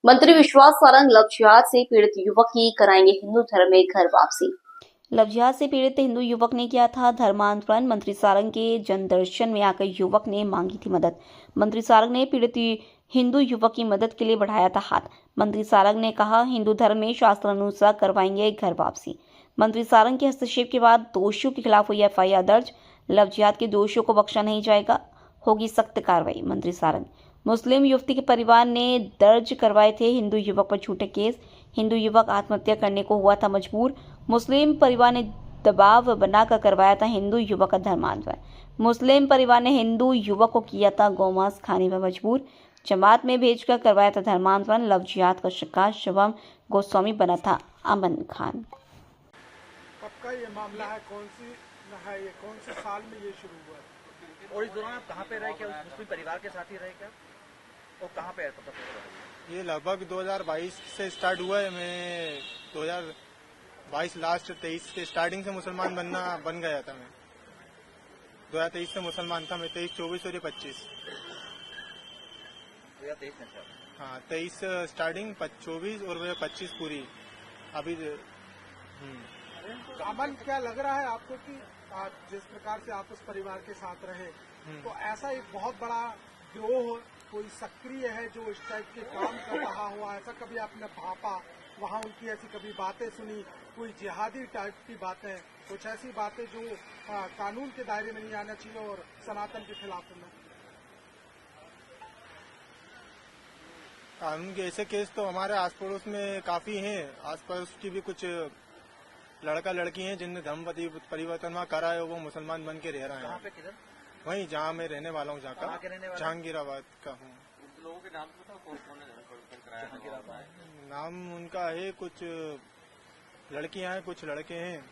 मंत्री विश्वास सारंग लव जिहाद से पीड़ित युवक की कराएंगे हिंदू धर्म में घर वापसी। लव जिहाद से पीड़ित हिंदू युवक ने किया था धर्मांतरण। मंत्री सारंग के जनदर्शन में आकर युवक ने मांगी थी मदद। मंत्री सारंग ने पीड़ित हिंदू युवक की मदद के लिए बढ़ाया था हाथ। मंत्री सारंग ने कहा, हिंदू धर्म में शास्त्रानुसार करवाएंगे घर वापसी। मंत्री सारंग के हस्तक्षेप के बाद दोषियों के खिलाफ हुई एफआईआर दर्ज। लव जिहाद के दोषियों को बख्शा नहीं जाएगा, होगी सख्त कार्रवाई। मंत्री सारंग मुस्लिम युवती के परिवार ने दर्ज करवाए थे हिंदू युवक पर झूठे केस। हिंदू युवक आत्महत्या करने को हुआ था मजबूर। मुस्लिम परिवार ने दबाव बनाकर करवाया था हिंदू युवक का धर्मांतरण। मुस्लिम परिवार ने हिंदू युवक को किया था गौमांस खाने पर मजबूर। जमात में भेजकर करवाया था धर्मांतरण। लव जिहाद का शिकार शिवम गोस्वामी बना था अमन खान। आपका ये मामला है कौन से साल में ये शुरू हुआ है? और इस दौरान आप कहाँ पे रहे? क्या उस मुस्लिम परिवार के साथ ही रहे क्या? और कहाँ पे है? ये लगभग 2022 से स्टार्ट हुआ है। मैं 2022 लास्ट 23 के स्टार्टिंग से मुसलमान बन गया था। मैं 2023 से मुसलमान था। मैं 23, 24 और ये 25। 2023 में था। हाँ, 23 स्टार्टिंग, 24 और 25 पूरी अभी। अमन, क्या लग रहा है आपको कि जिस प्रकार से आप उस परिवार के साथ रहे, तो ऐसा एक बहुत बड़ा गिरोह कोई सक्रिय है जो इस टाइप के काम कर रहा हुआ, ऐसा कभी आपने भापा? वहाँ उनकी ऐसी कभी बातें सुनी, कोई जिहादी टाइप की बातें, कुछ ऐसी बातें जो कानून के दायरे में नहीं आना चाहिए और सनातन के खिलाफ में? कानून के ऐसे केस तो हमारे आस पड़ोस में काफी हैं। आस पड़ोस की भी कुछ लड़का लड़की हैं जिनने धर्म परिवर्तन वहाँ करा है, वो मुसलमान बन के रह रहे हैं। किधर? वहीं जहाँ मैं रहने वाला हूँ, कहाँ के रहने वाले? जहांगीराबाद का हूँ। लोगों के नाम बताओ, कौन है धर्म परिवर्तन कराया? जहांगीराबाद नाम उनका है, कुछ लड़कियां हैं, कुछ लड़के हैं।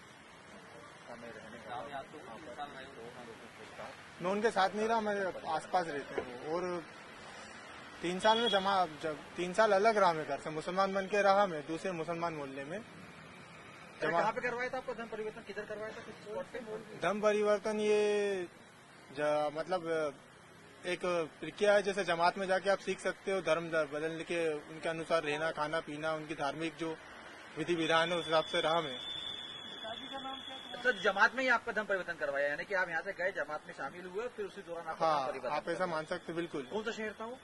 मैं उनके साथ नहीं रहा, मेरे आसपास रहते हैं वो। और 3 साल में जब 3 साल अलग रहा मैं घर से, मुसलमान बन के रहा मैं दूसरे मुसलमान मोहल्ले में। कहाँ पे करवाया था आपको धर्म परिवर्तन? किधर करवाया था? किस स्पॉट पे? धर्म परिवर्तन ये मतलब एक प्रक्रिया है, जैसे जमात में जाके आप सीख सकते हो धर्म बदलने के, उनके अनुसार रहना, खाना पीना, उनकी धार्मिक जो विधि विधान है उस हिसाब से रहा मैं। अच्छा, जमात में ही आपका धर्म परिवर्तन करवाया, यानी कि आप यहाँ से गए, जमात में शामिल हुए, फिर उसी दौरान आपका धर्म परिवर्तन? हाँ, आप ऐसा मान सकते। बिल्कुल। कौन सा शहर था वो?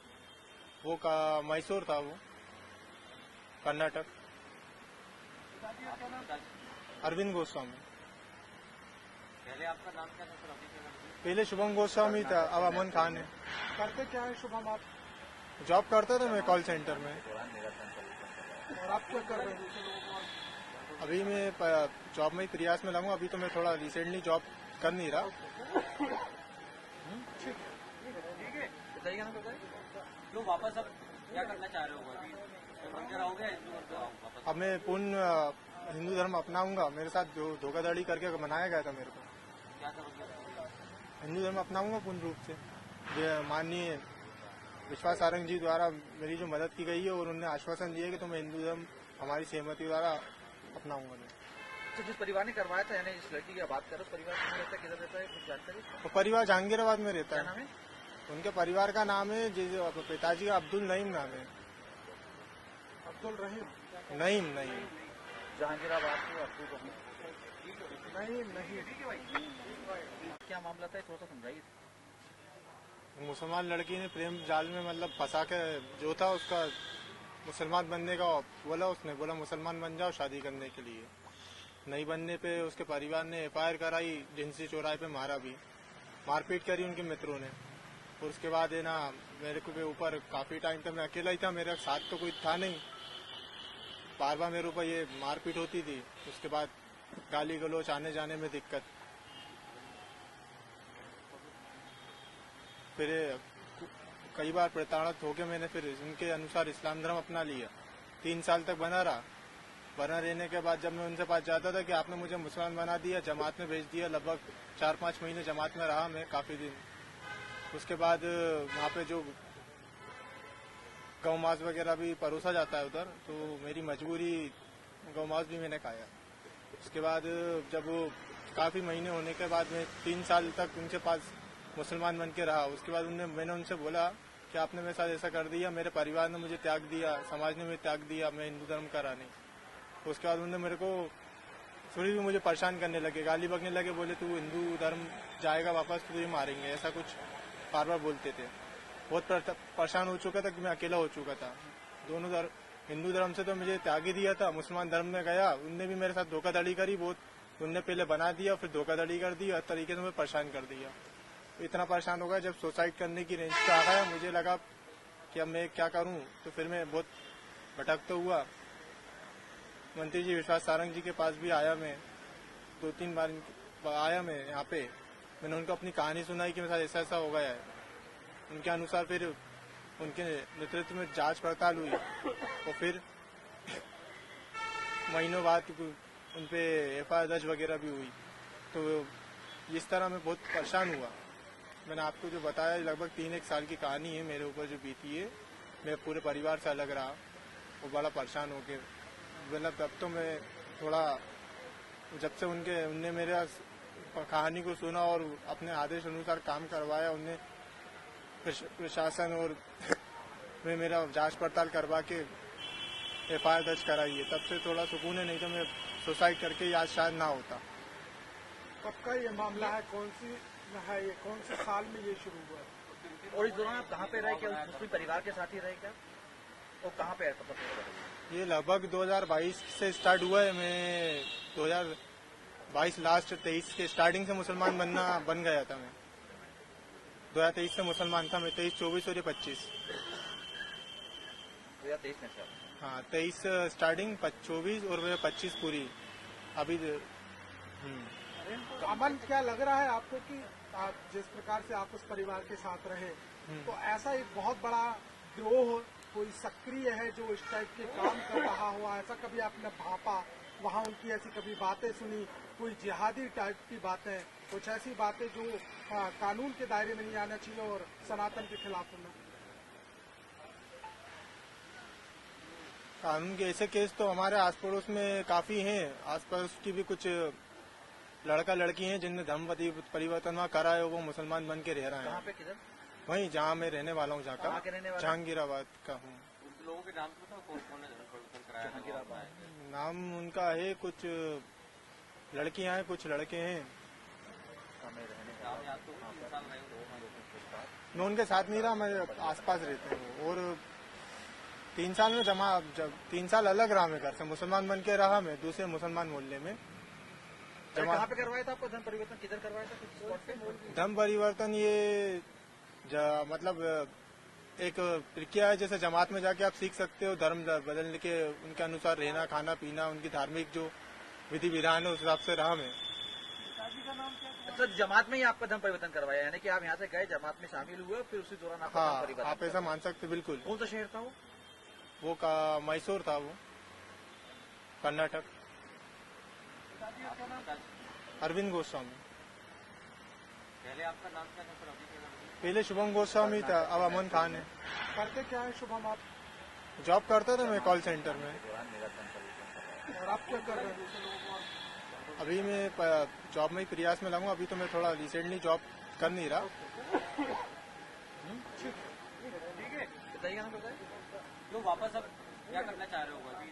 वो का मैसूर था, वो कर्नाटक। अरविंद गोस्वामी। पहले आपका नाम क्या था सर? पहले शुभम गोस्वामी था, अब अमन खान है। करते क्या है शुभम आप? जॉब करते थे मैं कॉल सेंटर में। और आप क्या कर रहे हैं? अभी मैं जॉब में ही प्रयास में लगूँ। अभी तो मैं थोड़ा रिसेंटली जॉब कर नहीं रहा। ठीक है, बताइए ना। तो वापस अब क्या करना चाह रहे हो? अब मैं पूर्ण हिंदू धर्म अपनाऊंगा। मेरे साथ जो धोखाधड़ी करके मनाया गया था मेरे को, क्या करोगे? हिंदू धर्म अपनाऊंगा पूर्ण रूप से। माननीय विश्वास सारंग जी द्वारा मेरी जो मदद की गई है और उन्होंने आश्वासन दिया कि तो मैं हिंदू धर्म हमारी सहमति द्वारा अपनाऊंगा। तो जिस परिवार ने करवाया था, यानी जिस लड़की की बात करो, उस परिवार में रहता है, किधर रहता है, कुछ जानकारी? तो परिवार जहांगीराबाद में रहता क्या है। नाम है उनके परिवार का? नाम है पिताजी का अब्दुल नईम नाम है। अब्दुल रहीम? नईम। जहांगीराबाद के अब्दुल नहीं। क्या मामला था, थोड़ा सा समझाइए। मुसलमान लड़की ने प्रेम जाल में मतलब फंसा के जो था उसका मुसलमान बनने का बोला। उसने बोला मुसलमान बन जाओ शादी करने के लिए। नहीं बनने पे उसके परिवार ने एफआईआर कराई, जिनसी चौराहे पे मारा भी, मारपीट करी उनके मित्रों ने। और उसके बाद है ना, मेरे को ऊपर काफी टाइम तक मैं अकेला ही था, मेरे साथ तो कोई था नहीं। बार बार मेरे ऊपर ये मारपीट होती थी। उसके बाद गाली गलौच, आने जाने में दिक्कत। फिर कई बार प्रताड़ित होकर मैंने फिर उनके अनुसार इस्लाम धर्म अपना लिया। 3 साल तक बना रहने के बाद जब मैं उनसे पास जाता था कि आपने मुझे मुसलमान बना दिया, जमात में भेज दिया। लगभग 4-5 महीने जमात में रहा मैं, काफी दिन। उसके बाद वहाँ पे जो गौ मांस वगैरह भी परोसा जाता है उधर, तो मेरी मजबूरी गौ मांस भी मैंने खाया। उसके बाद जब काफी महीने होने के बाद मैं 3 साल तक उनके पास मुसलमान बन के रहा। उसके बाद मैंने उनसे बोला कि आपने मेरे साथ ऐसा कर दिया, मेरे परिवार ने मुझे त्याग दिया, समाज ने मुझे त्याग दिया, मैं हिंदू धर्म का रहा नहीं। उसके बाद उन्होंने मेरे को थोड़ी भी मुझे परेशान करने लगे, गाली बकने लगे, बोले तू हिंदू धर्म जाएगा वापस तो तुझे मारेंगे, ऐसा कुछ बार बार बोलते थे। बहुत परेशान हो चुका था कि मैं अकेला हो चुका था। दोनों धर्म, हिंदू धर्म से तो मुझे त्याग ही दिया था, मुसलमान धर्म में गया, उनने भी मेरे साथ धोखाधड़ी करी बहुत। उनने पहले बना दिया, फिर धोखाधड़ी कर दी, हर तरीके से मुझे परेशान कर दिया। इतना परेशान हो गया जब सुसाइड करने की रेंज पे आ गया, मुझे लगा कि अब मैं क्या करूं, तो फिर मैं बहुत भटकता हुआ मंत्री जी विश्वास सारंग जी के पास भी आया। मैं 2-3 बार आया मैं यहाँ पे, मैंने उनको अपनी कहानी सुनाई कि मेरे साथ ऐसा ऐसा हो गया है। उनके अनुसार फिर उनके नेतृत्व में जांच पड़ताल हुई और फिर महीनों बाद उनपे FIR दर्ज वगैरह भी हुई। तो इस तरह मैं बहुत परेशान हुआ। मैंने आपको जो बताया लगभग 3-1 साल की कहानी है मेरे ऊपर जो बीती है। मेरे पूरे परिवार से अलग रहा, वो बड़ा परेशान हो गए। मतलब तब तो मैं थोड़ा, जब से उनने मेरे कहानी को सुना और अपने आदेश अनुसार काम करवाया, उनने प्रशासन और में मेरा जांच पड़ताल करवा के FIR दर्ज कराई है, तब से थोड़ा सुकून है, नहीं तो मैं सुसाइड करके आज शायद ना होता। कब का ये मामला है, कौन से साल में ये शुरू हुआ है? और इस दौरान आप कहाँ पे रहे, क्या मुस्लिम परिवार के साथ ही रहे क्या, और कहाँ पे ये लगभग 2022 से स्टार्ट हुआ है। मैं 2022 लास्ट 23 के स्टार्टिंग से मुसलमान बन गया था। मैं 2023 से मुसलमान था। मैं 23, 24 और ये 25 2023 में सर। हाँ, 23 स्टार्टिंग, 24 और 25 पूरी अभी। तो अमन, क्या लग रहा है आपको कि आप जिस प्रकार से आप उस परिवार के साथ रहे, तो ऐसा एक बहुत बड़ा गिरोह कोई सक्रिय है जो इस टाइप के काम कर रहा हुआ, ऐसा कभी आपने भापा? वहाँ उनकी ऐसी कभी बातें सुनी, कोई जिहादी टाइप की बातें, कुछ ऐसी बातें जो कानून के दायरे में नहीं आना चाहिए और सनातन के खिलाफ होना? कानून के ऐसे केस तो हमारे आस पड़ोस में काफी हैं। आस पड़ोस की भी कुछ लड़का लड़की हैं जिनने धर्म परिवर्तन वहाँ करा है, वो मुसलमान बन के रह रहे हैं। पे किधर? वहीं जहाँ मैं रहने वाला हूँ, कहाँ के रहने वाले? जहांगीराबाद का हूँ। उन लोगों के नाम तो बताओ, कौन ने धर्म परिवर्तन कराया? जहांगीराबाद नाम उनका है, कुछ लड़कियां हैं, कुछ लड़के हैं। मैं उनके साथ नहीं रहा, मैं आसपास रहते हैं। और 3 साल में जब 3 साल अलग रहा मैं घर से, मुसलमान बन के रहा मैं दूसरे मुसलमान मोहल्ले में। कहाँ पे करवाया था आपको धर्म परिवर्तन, किधर करवाया था, किस स्पॉट पे? धर्म परिवर्तन ये मतलब एक प्रक्रिया है, जैसे जमात में जाके आप सीख सकते हो धर्म बदलने के, उनके अनुसार रहना, खाना पीना, उनकी धार्मिक जो विधि विधान है उस हिसाब से रहा मैं। अच्छा, जमात में ही आपका धर्म परिवर्तन करवाया, यानी कि आप यहाँ से गए, जमात में शामिल हुए, फिर उसी दौरान आपका धर्म हाँ, परिवर्तन? आप ऐसा मान सकते बिल्कुल। कौन सा शहर था वो का मैसूर था, वो कर्नाटक। अरविंद गोस्वामी। पहले आपका नाम क्या था? पहले शुभम गोस्वामी था, अब अमन खान है। करते क्या है शुभम आप? जॉब करता था मैं कॉल सेंटर में। और आप क्या कर रहे हैं? अभी मैं जॉब में ही प्रयास में लगूंगा। अभी तो मैं थोड़ा रिसेंटली जॉब कर नहीं रहा। बताइए ना, बताइए तो वापस अब क्या करना चाह रहे हो? अभी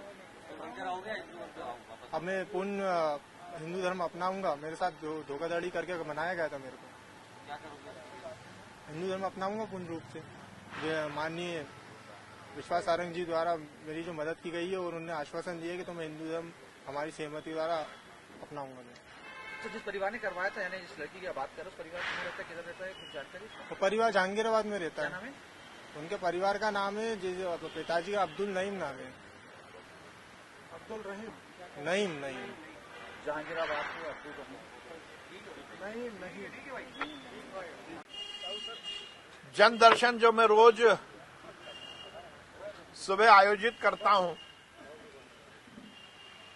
तो रहोगे वापस? अब मैं पूर्ण हिंदू धर्म अपनाऊंगा। मेरे साथ धोखाधड़ी करके बनाया गया था मेरे को। क्या करोगे? हिंदू धर्म अपनाऊंगा पूर्ण रूप से। माननीय विश्वास सारंग जी द्वारा मेरी जो मदद की गई है और उन्होंने आश्वासन दिया कि तो मैं हिंदू धर्म हमारी सहमति द्वारा अपनाऊंगा मैं। तो जिस परिवार ने करवाया था, यानी जिस लड़की की बात कर रहे हो, उस परिवार में रहता है, किधर रहता है, कुछ जानकारी? वो परिवार जहांगीराबाद में रहता क्या है। नाम है उनके परिवार का? नाम है पिताजी का अब्दुल नईम नाम है। अब्दुल रहीम? नईम। जहांगीराबाद में अब्दुल रहीम। नहीं। जन दर्शन जो मैं रोज सुबह आयोजित करता हूं,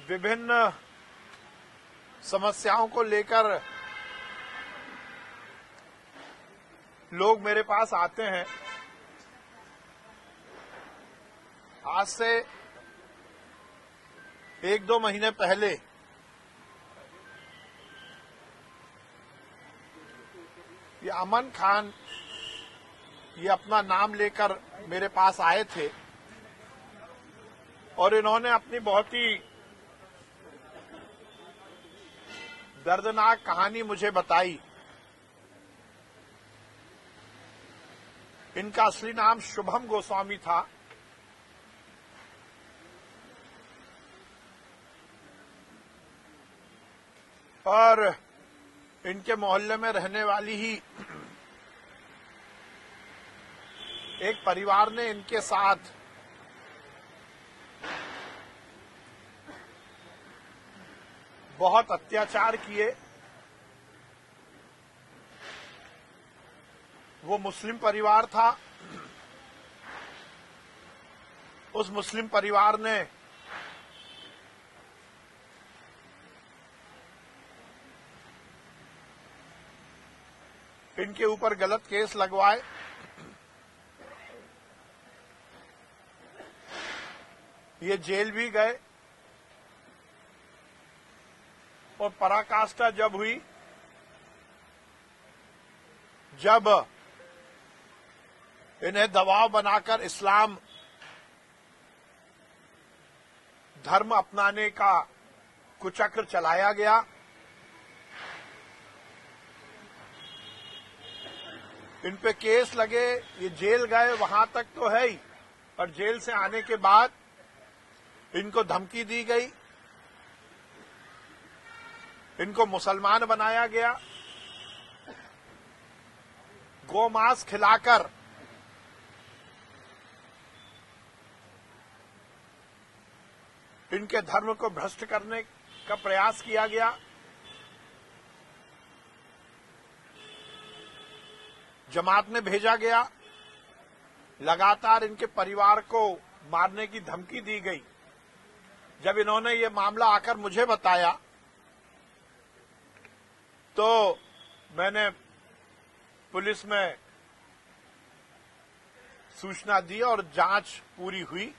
विभिन्न समस्याओं को लेकर लोग मेरे पास आते हैं। आज से 1-2 महीने पहले ये अमन खान ये अपना नाम लेकर मेरे पास आए थे और इन्होंने अपनी बहुत ही दर्दनाक कहानी मुझे बताई। इनका असली नाम शुभम गोस्वामी था। और इनके मोहल्ले में रहने वाली ही एक परिवार ने इनके साथ बहुत अत्याचार किए। वो मुस्लिम परिवार था। उस मुस्लिम परिवार ने इनके ऊपर गलत केस लगवाए। ये जेल भी गए और पराकाष्ठा जब हुई, जब इन्हें दबाव बनाकर इस्लाम धर्म अपनाने का कुचक्र चलाया गया, इन पे केस लगे, ये जेल गए, वहां तक तो है ही, और जेल से आने के बाद इनको धमकी दी गई, इनको मुसलमान बनाया गया, गोमांस खिलाकर इनके धर्म को भ्रष्ट करने का प्रयास किया गया। जमात में भेजा गया, लगातार इनके परिवार को मारने की धमकी दी गई। जब इन्होंने ये मामला आकर मुझे बताया तो मैंने पुलिस में सूचना दी और जांच पूरी हुई।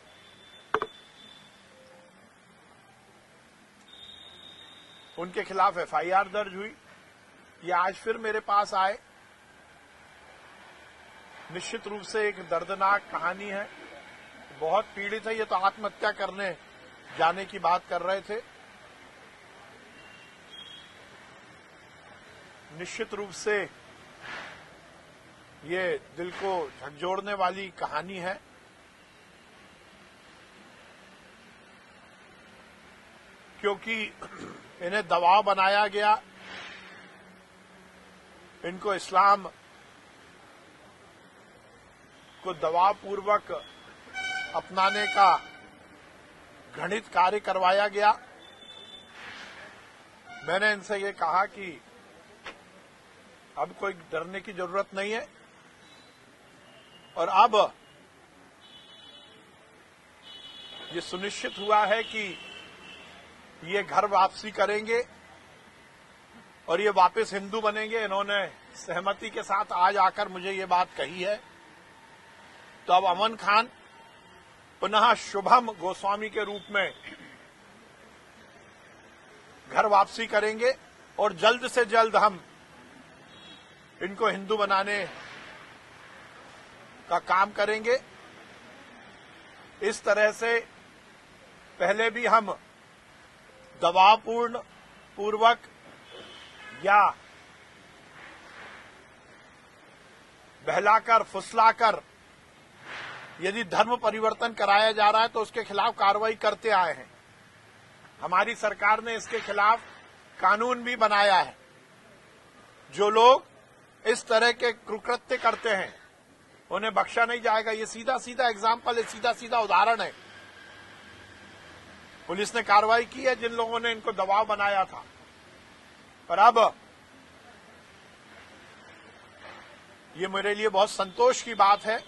उनके खिलाफ एफआईआर दर्ज हुई। ये आज फिर मेरे पास आए। निश्चित रूप से एक दर्दनाक कहानी है। बहुत पीड़ित है। ये तो आत्महत्या करने जाने की बात कर रहे थे। निश्चित रूप से ये दिल को झकझोरने वाली कहानी है। क्योंकि इन्हें दबाव बनाया गया, इनको इस्लाम को दबावपूर्वक अपनाने का घृणित कार्य करवाया गया। मैंने इनसे ये कहा कि अब कोई डरने की जरूरत नहीं है और अब ये सुनिश्चित हुआ है कि ये घर वापसी करेंगे और ये वापस हिंदू बनेंगे। इन्होंने सहमति के साथ आज आकर मुझे ये बात कही है। तो अब अमन खान पुनः शुभम गोस्वामी के रूप में घर वापसी करेंगे और जल्द से जल्द हम इनको हिंदू बनाने का काम करेंगे। इस तरह से पहले भी हम दबावपूर्वक या बहलाकर फुसलाकर यदि धर्म परिवर्तन कराया जा रहा है तो उसके खिलाफ कार्रवाई करते आए हैं। हमारी सरकार ने इसके खिलाफ कानून भी बनाया है। जो लोग इस तरह के कुकृत्य करते हैं उन्हें बख्शा नहीं जाएगा। ये सीधा सीधा एग्जाम्पल है, सीधा सीधा उदाहरण है। पुलिस ने कार्रवाई की है जिन लोगों ने इनको दबाव बनाया था। पर अब ये मेरे लिए बहुत संतोष की बात है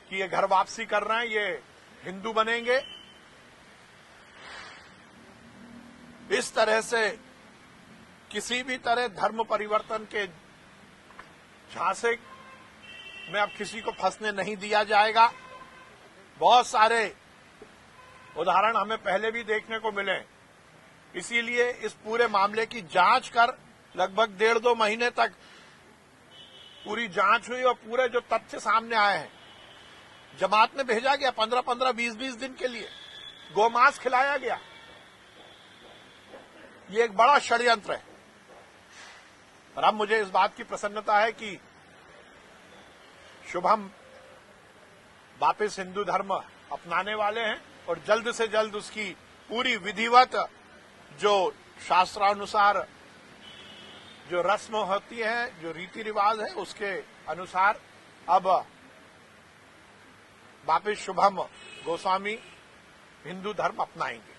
कि ये घर वापसी कर रहे हैं, ये हिंदू बनेंगे। इस तरह से किसी भी तरह धर्म परिवर्तन के झांसे में अब किसी को फंसने नहीं दिया जाएगा। बहुत सारे उदाहरण हमें पहले भी देखने को मिले। इसीलिए इस पूरे मामले की जांच कर लगभग 1.5-2 महीने तक पूरी जांच हुई और पूरे जो तथ्य सामने आए हैं, जमात में भेजा गया 15-15, 20-20 दिन के लिए, गोमांस खिलाया गया। ये एक बड़ा षड्यंत्र है। और अब मुझे इस बात की प्रसन्नता है कि शुभम वापस हिंदू धर्म अपनाने वाले हैं और जल्द से जल्द उसकी पूरी विधिवत जो शास्त्रानुसार जो रस्म होती है, जो रीति रिवाज है, उसके अनुसार अब वापस शुभम गोस्वामी हिंदू धर्म अपनाएंगे।